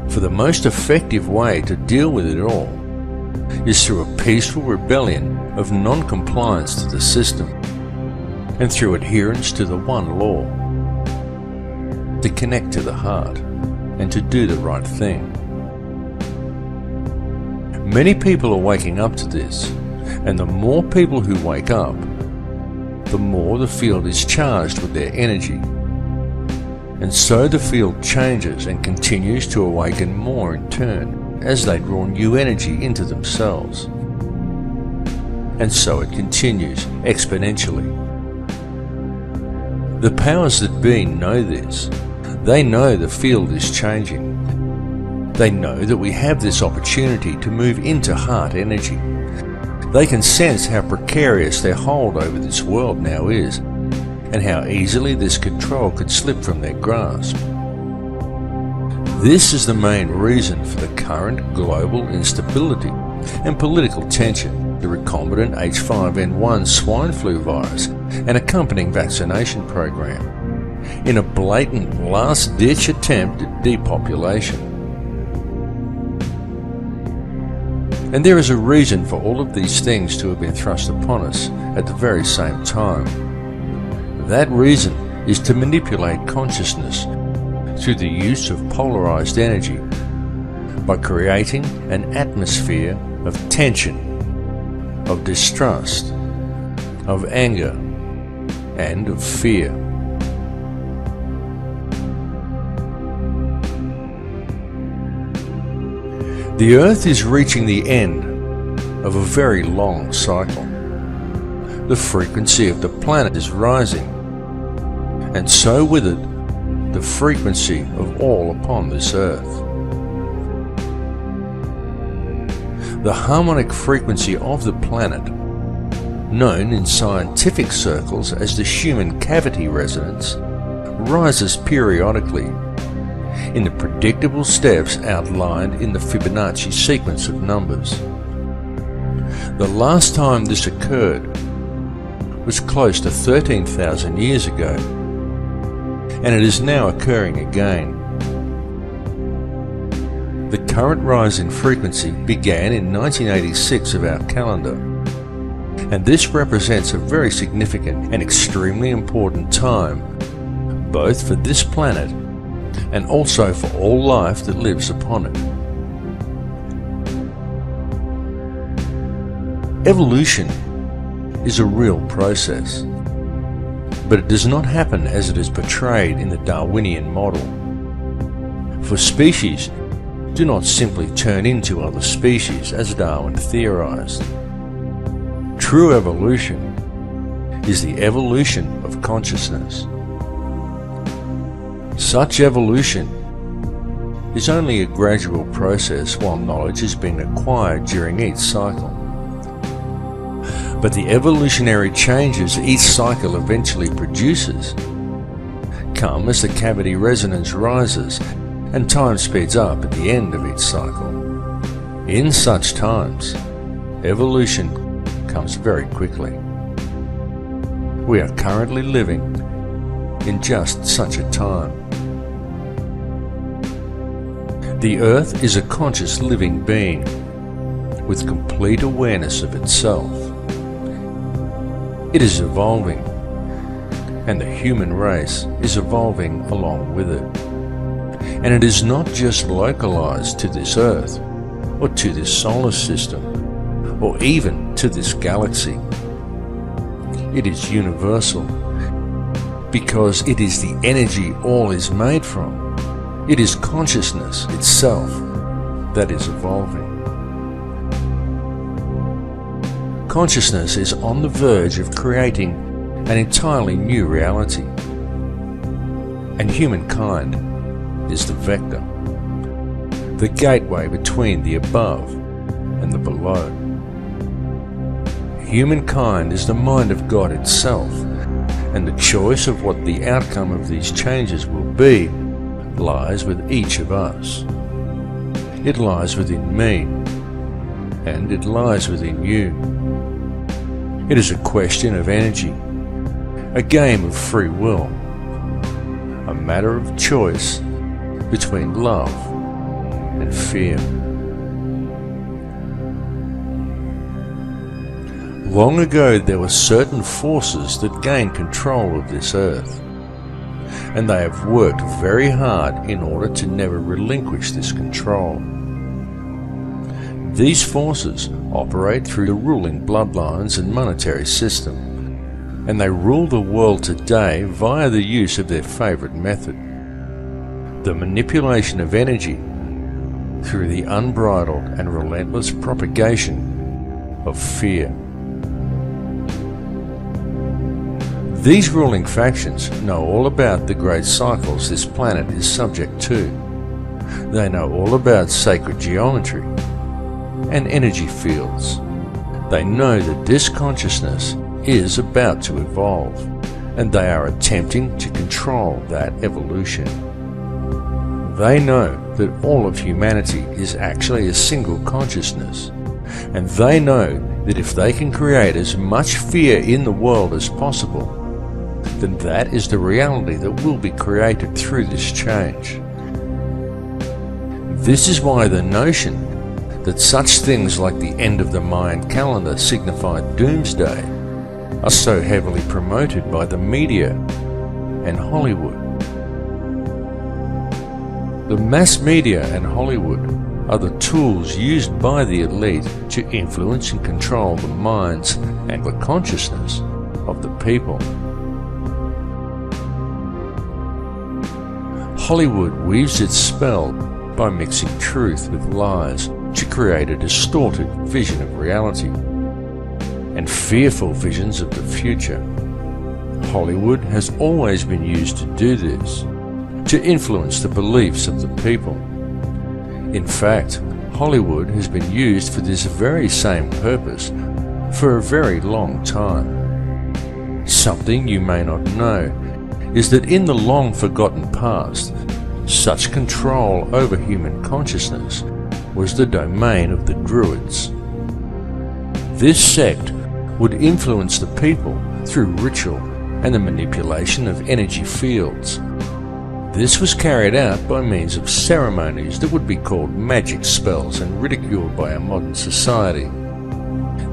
For the most effective way to deal with it all is through a peaceful rebellion of non-compliance to the system and through adherence to the one law, to connect to the heart and to do the right thing. Many people are waking up to this, and the more people who wake up, the more the field is charged with their energy. And so the field changes and continues to awaken more in turn as they draw new energy into themselves. And so it continues exponentially. The powers that be know this. They know the field is changing. They know that we have this opportunity to move into heart energy. They can sense how precarious their hold over this world now is, and how easily this control could slip from their grasp. This is the main reason for the current global instability and political tension, the recombinant H5N1 swine flu virus and accompanying vaccination program, in a blatant last-ditch attempt at depopulation. And there is a reason for all of these things to have been thrust upon us at the very same time. That reason is to manipulate consciousness through the use of polarized energy by creating an atmosphere of tension, of distrust, of anger, and of fear. The Earth is reaching the end of a very long cycle. The frequency of the planet is rising, and so with it, the frequency of all upon this earth. The harmonic frequency of the planet, known in scientific circles as the human cavity resonance, rises periodically in the predictable steps outlined in the Fibonacci sequence of numbers. The last time this occurred was close to 13,000 years ago, and it is now occurring again. The current rise in frequency began in 1986 of our calendar, and this represents a very significant and extremely important time, both for this planet and also for all life that lives upon it. Evolution is a real process, but it does not happen as it is portrayed in the Darwinian model. For species do not simply turn into other species as Darwin theorized. True evolution is the evolution of consciousness. Such evolution is only a gradual process while knowledge is being acquired during each cycle. But the evolutionary changes each cycle eventually produces come as the cavity resonance rises and time speeds up at the end of each cycle. In such times, evolution comes very quickly. We are currently living in just such a time. The Earth is a conscious living being with complete awareness of itself. It is evolving, and the human race is evolving along with it. And it is not just localized to this Earth, or to this solar system, or even to this galaxy. It is universal, because it is the energy all is made from. It is consciousness itself that is evolving. Consciousness is on the verge of creating an entirely new reality, and humankind is the vector. the gateway between the above and the below. Humankind is the mind of God itself, and the choice of what the outcome of these changes will be lies with each of us. It lies within me, and it lies within you. It is a question of energy, a game of free will, a matter of choice between love and fear. Long ago there were certain forces that gained control of this earth, and they have worked very hard in order to never relinquish this control. These forces operate through the ruling bloodlines and monetary system, and they rule the world today via the use of their favorite method, the manipulation of energy through the unbridled and relentless propagation of fear. These ruling factions know all about the great cycles this planet is subject to. They know all about sacred geometry and energy fields. They know that this consciousness is about to evolve, and they are attempting to control that evolution. They know that all of humanity is actually a single consciousness, and they know that if they can create as much fear in the world as possible, then that is the reality that will be created through this change. This is why the notion that such things like the end of the Mayan calendar signify doomsday are so heavily promoted by the media and Hollywood. The mass media and Hollywood are the tools used by the elite to influence and control the minds and the consciousness of the people. Hollywood weaves its spell by mixing truth with lies to create a distorted vision of reality and fearful visions of the future. Hollywood has always been used to do this, to influence the beliefs of the people. In fact, Hollywood has been used for this very same purpose for a very long time. Something you may not know is that in the long forgotten past, such control over human consciousness was the domain of the Druids. This sect would influence the people through ritual and the manipulation of energy fields. This was carried out by means of ceremonies that would be called magic spells and ridiculed by our modern society.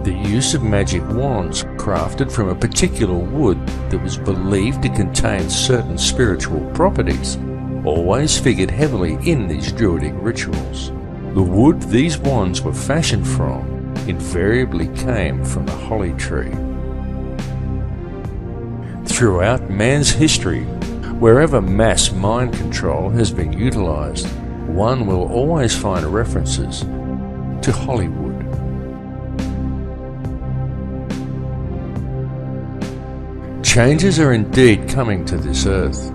The use of magic wands crafted from a particular wood that was believed to contain certain spiritual properties always figured heavily in these druidic rituals. The wood these wands were fashioned from invariably came from the holly tree. Throughout man's history, wherever mass mind control has been utilized, one will always find references to Hollywood. Changes are indeed coming to this earth.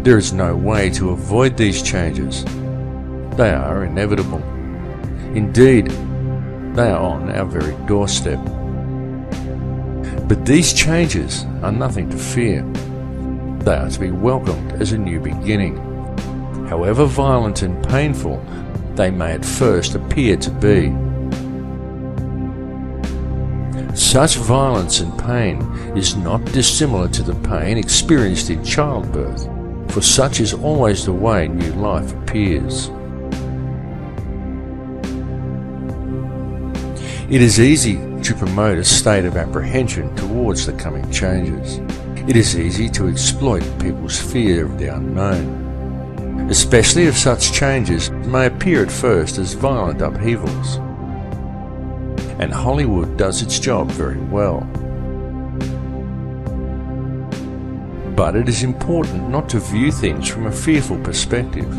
There is no way to avoid these changes. They are inevitable. Indeed, they are on our very doorstep. But these changes are nothing to fear. They are to be welcomed as a new beginning. However violent and painful they may at first appear to be. Such violence and pain is not dissimilar to the pain experienced in childbirth, for such is always the way new life appears. It is easy to promote a state of apprehension towards the coming changes. It is easy to exploit people's fear of the unknown, especially if such changes may appear at first as violent upheavals. And Hollywood does its job very well. But it is important not to view things from a fearful perspective,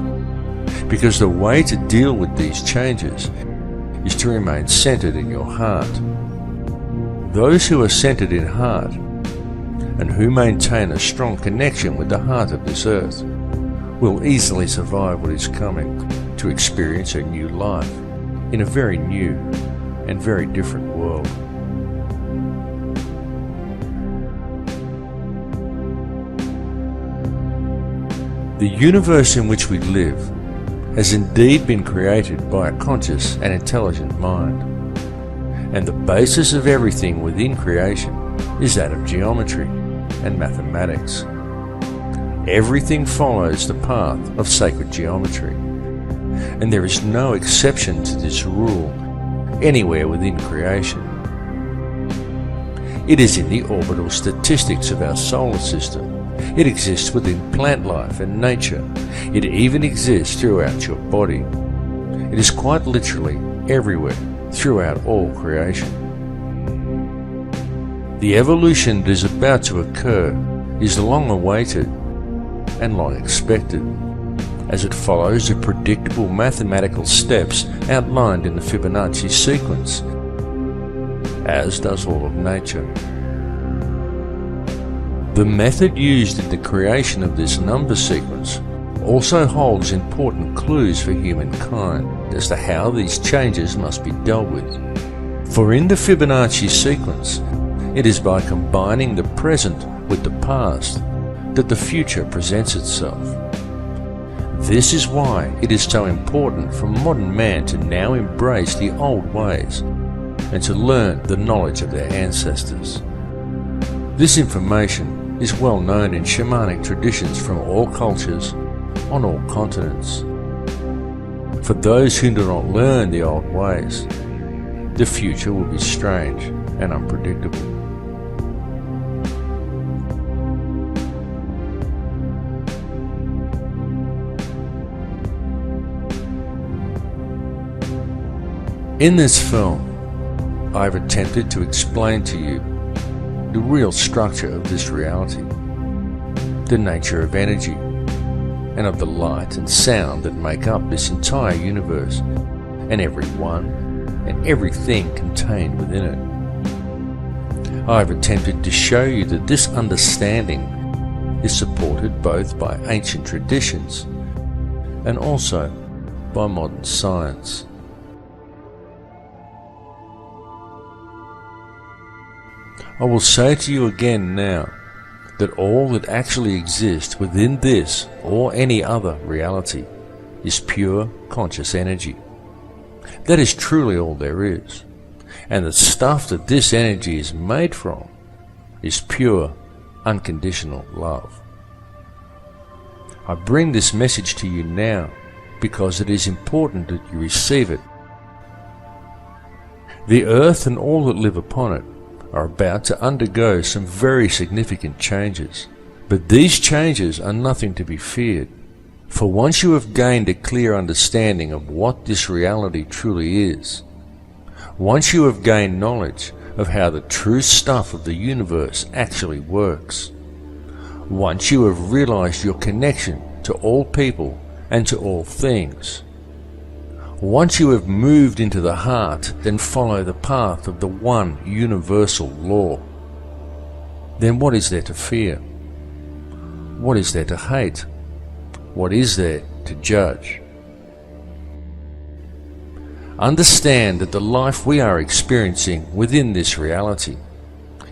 because the way to deal with these changes is to remain centered in your heart. Those who are centered in heart and who maintain a strong connection with the heart of this earth will easily survive what is coming. to experience a new life in a very new and very different world. The universe in which we live has indeed been created by a conscious and intelligent mind, and the basis of everything within creation is that of geometry and mathematics. Everything follows the path of sacred geometry, and there is no exception to this rule anywhere within creation. It is in the orbital statistics of our solar system. It exists within plant life and nature. It even exists throughout your body. It is quite literally everywhere throughout all creation. The evolution that is about to occur is long awaited and long expected, as it follows the predictable mathematical steps outlined in the Fibonacci sequence, as does all of nature. The method used in the creation of this number sequence also holds important clues for humankind as to how these changes must be dealt with. For in the Fibonacci sequence, it is by combining the present with the past that the future presents itself. This is why it is so important for modern man to now embrace the old ways and to learn the knowledge of their ancestors. This information is well known in shamanic traditions from all cultures on all continents. For those who do not learn the old ways, the future will be strange and unpredictable. In this film, I have attempted to explain to you the real structure of this reality, the nature of energy, and of the light and sound that make up this entire universe, and everyone and everything contained within it. I have attempted to show you that this understanding is supported both by ancient traditions and also by modern science. I will say to you again now that all that actually exists within this or any other reality is pure conscious energy. That is truly all there is, and the stuff that this energy is made from is pure, unconditional love. I bring this message to you now because it is important that you receive it. The earth and all that live upon it are about to undergo some very significant changes. But these changes are nothing to be feared, for once you have gained a clear understanding of what this reality truly is, once you have gained knowledge of how the true stuff of the universe actually works, once you have realized your connection to all people and to all things, once you have moved into the heart and follow the path of the one universal law, then what is there to fear? What is there to hate? What is there to judge? Understand that the life we are experiencing within this reality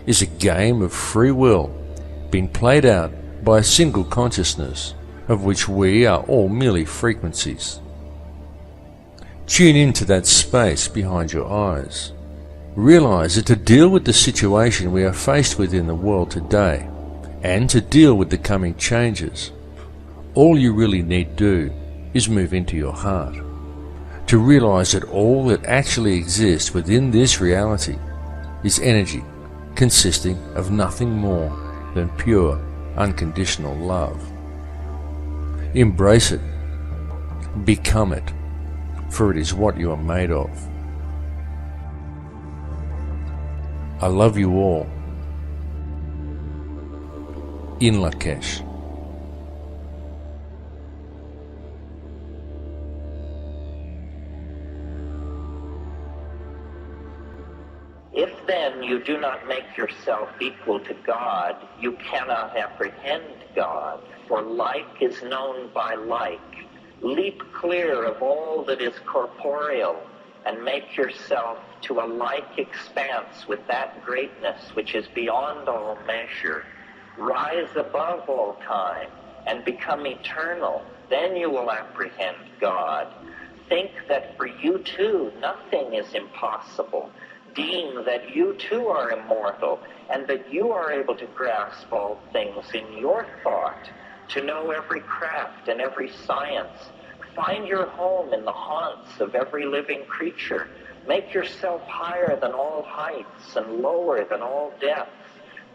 is a game of free will being played out by a single consciousness of which we are all merely frequencies. Tune into that space behind your eyes. Realize that to deal with the situation we are faced with in the world today, and to deal with the coming changes, all you really need do is move into your heart. To realize that all that actually exists within this reality is energy consisting of nothing more than pure, unconditional love. Embrace it. Become it. For it is what you are made of. I love you all. In Lakesh. If then you do not make yourself equal to God, you cannot apprehend God, for like is known by like, Leap clear of all that is corporeal and make yourself to a like expanse with that greatness which is beyond all measure. Rise above all time and become eternal. Then you will apprehend God. Think that for you too nothing is impossible. Deem that you too are immortal and that you are able to grasp all things in your thought, to know every craft and every science. Find your home in the haunts of every living creature. Make yourself higher than all heights and lower than all depths.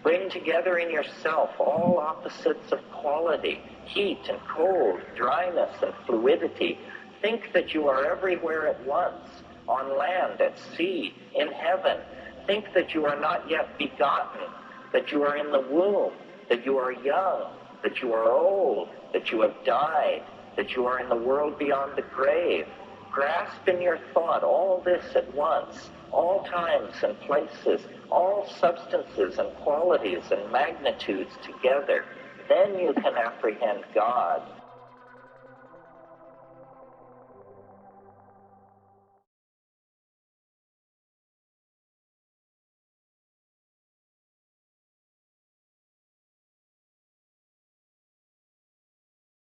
Bring together in yourself all opposites of quality, heat and cold, dryness and fluidity. Think that you are everywhere at once, on land, at sea, in heaven. Think that you are not yet begotten, that you are in the womb, that you are young, that you are old, that you have died, that you are in the world beyond the grave. Grasp in your thought all this at once, all times and places, all substances and qualities and magnitudes together. Then you can apprehend God.